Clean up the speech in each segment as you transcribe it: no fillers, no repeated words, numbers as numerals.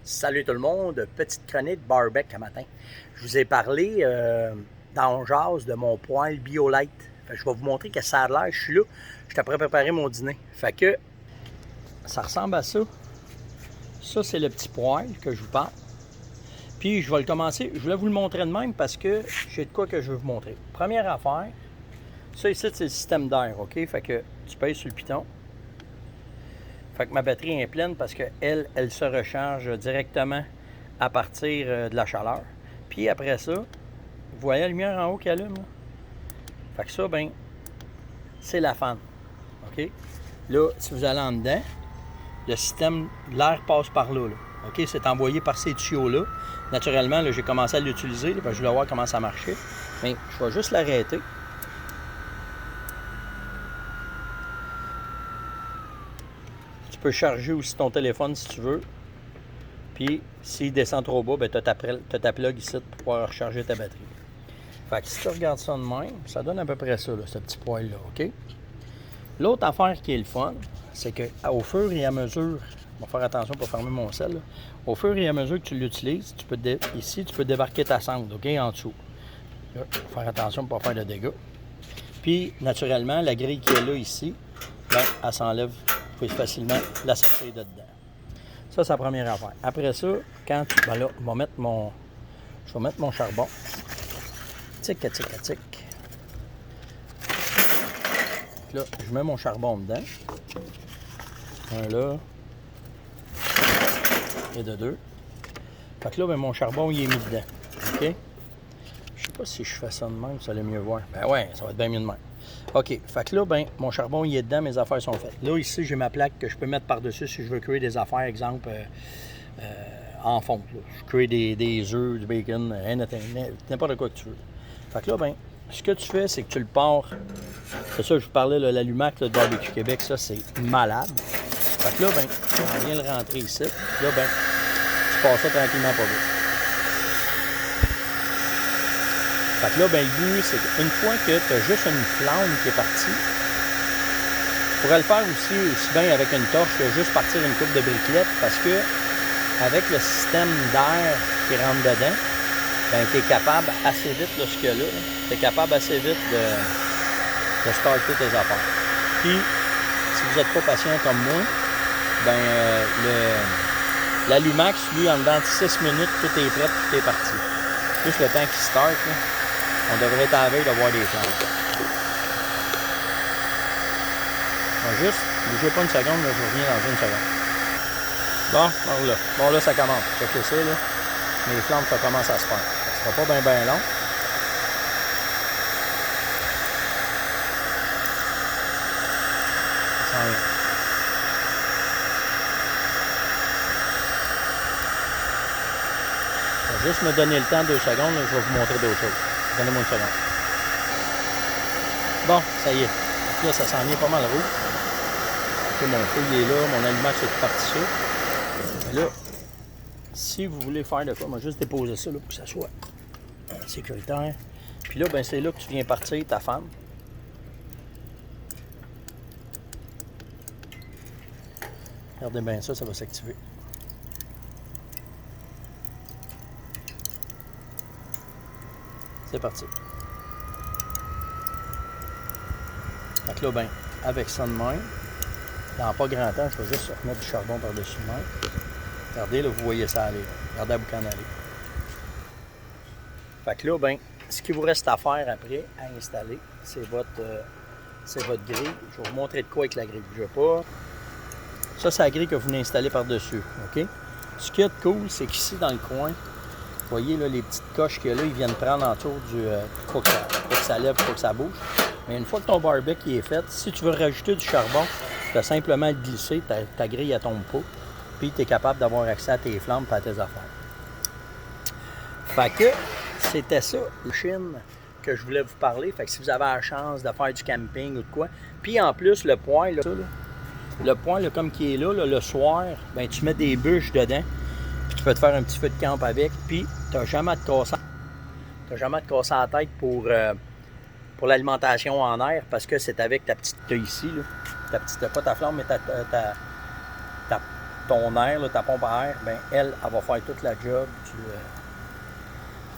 Salut tout le monde, petite chronique barbecue à matin. Je vous ai parlé dans Jazz de mon poêle BioLite. Je vais vous montrer que ça a l'air, je suis là, je suis prêt à préparer mon dîner. Fait que ça ressemble à ça. Ça, c'est le petit poêle que je vous parle. Puis je vais le commencer, je voulais vous le montrer de même parce que j'ai de quoi que je veux vous montrer. Première affaire, ça ici c'est le système d'air, ok? Fait que tu pèses sur le piton. Fait que ma batterie est pleine parce qu'elle se recharge directement à partir de la chaleur. Puis après ça, vous voyez la lumière en haut qui allume, là? Fait que ça, ben, c'est la fan. OK? Là, si vous allez en dedans, le système, l'air passe par là, là. OK? C'est envoyé par ces tuyaux-là. Naturellement, là, j'ai commencé à l'utiliser, je voulais voir comment ça marchait. Mais je vais juste l'arrêter. Tu peux charger aussi ton téléphone si tu veux. Puis, s'il descend trop bas, ben, tu as ta plug ici pour pouvoir recharger ta batterie. Fait que si tu regardes ça de même, ça donne à peu près ça, là, ce petit poêle-là, OK? L'autre affaire qui est le fun, c'est qu'au fur et à mesure, on va faire attention pour fermer mon sel, là. Au fur et à mesure que tu l'utilises, ici, tu peux débarquer ta cendre, OK, en dessous. Là, faut faire attention pour ne pas faire de dégâts. Puis, naturellement, la grille qui est là, ici, ben, elle s'enlève, vous pouvez facilement la sortir de dedans. Ça, c'est la première affaire. Après ça, quand tu... Ben là, je vais mettre mon charbon. Tic, tic, tic. Là, je mets mon charbon dedans. Un là. Et de deux. Fait que là, ben, mon charbon, il est mis dedans. OK? Je sais pas si je fais ça de même, ça allait mieux voir. Ben ouais, ça va être bien mieux de même. OK. Fait que là, ben, mon charbon, il est dedans, mes affaires sont faites. Là, ici, j'ai ma plaque que je peux mettre par-dessus si je veux cuire des affaires, exemple, en fonte. Là. Je cuire des œufs, du bacon, n'importe quoi que tu veux. Fait que là, ben, ce que tu fais, c'est que tu le pars. C'est ça, je vous parlais, l'Alumac de Barbecue Québec, ça, c'est malade. Fait que là, ben, on vient le rentrer ici. Là, ben, tu passes ça tranquillement pas vite. Fait que là, ben, le but, c'est qu'une fois que tu as juste une flamme qui est partie, tu pourrais le faire aussi bien avec une torche que juste partir une coupe de briquettes parce que avec le système d'air qui rentre dedans, ben, tu es capable assez vite, là, ce qu'il y a là, tu es capable assez vite de starter tes affaires. Puis, si vous n'êtes pas patient comme moi, ben, l'Alumax, lui, en dedans de 6 minutes, tout est prêt, tout est parti. Juste le temps qu'il start, là, on devrait être à la veille de voir des flammes. Juste, bougez pas une seconde, là, je reviens dans une seconde. Bon, là, ça commence. Checkez ça, là. Les flammes, ça commence à se faire. Ça sera pas bien long. Ça s'en vient. Je vais juste me donner le temps, 2 secondes, là, je vais vous montrer d'autres choses. Donnez-moi une seconde. Bon, ça y est. Donc là, ça s'en vient pas mal rouge. Okay, mon feu, il est là. Mon Alumax est parti ça. Mais là, si vous voulez faire de quoi, moi juste déposer ça là, pour que ça soit sécuritaire. Puis là, ben, c'est là que tu viens partir ta femme. Regardez bien ça, ça va s'activer. C'est parti. Fait que là, ben, avec ça de même, dans pas grand temps, je vais juste remettre du charbon par-dessus de même. Regardez, là, vous voyez ça aller. Là. Regardez la boucan aller. Fait que là, ben, ce qu'il vous reste à faire après, à installer, c'est votre grille. Je vais vous montrer de quoi avec la grille. Je vais pas... Ça, c'est la grille que vous venez installer par-dessus. OK? Ce qu'il y a de cool, c'est qu'ici, dans le coin, vous voyez là, les petites coches qu'il y a là, ils viennent prendre autour du... pour que ça lève, pour que ça bouge. Mais une fois que ton barbecue est fait, si tu veux rajouter du charbon, tu as simplement à le glisser, ta grille ne tombe pas. Puis tu es capable d'avoir accès à tes flammes et à tes affaires. Fait que c'était ça, la Chine que je voulais vous parler. Fait que si vous avez la chance de faire du camping ou de quoi. Puis en plus, le poêle, là, le poêle là, comme qui est là, le soir, ben, tu mets des bûches dedans. Puis tu peux te faire un petit feu de camp avec. Puis tu n'as jamais à te casser. La tête pour l'alimentation en air parce que c'est avec ta petite ici. Là. Pas ta flamme, mais ton air, là, ta pompe à air, ben elle va faire toute la job.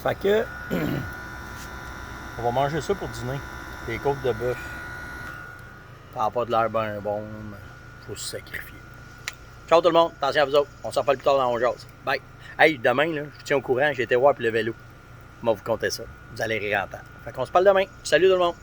Fait que, on va manger ça pour dîner. Des côtes de bœuf. Ça n'a pas de l'air bien bon, mais faut se sacrifier. Ciao tout le monde, attention à vous autres. On s'en parle plus tard dans On Jase. Bye. Hey, demain, là, je vous tiens au courant, j'ai été voir pour le vélo. Moi, vous comptez ça. Vous allez rire en temps. Fait qu'on se parle demain. Salut tout le monde.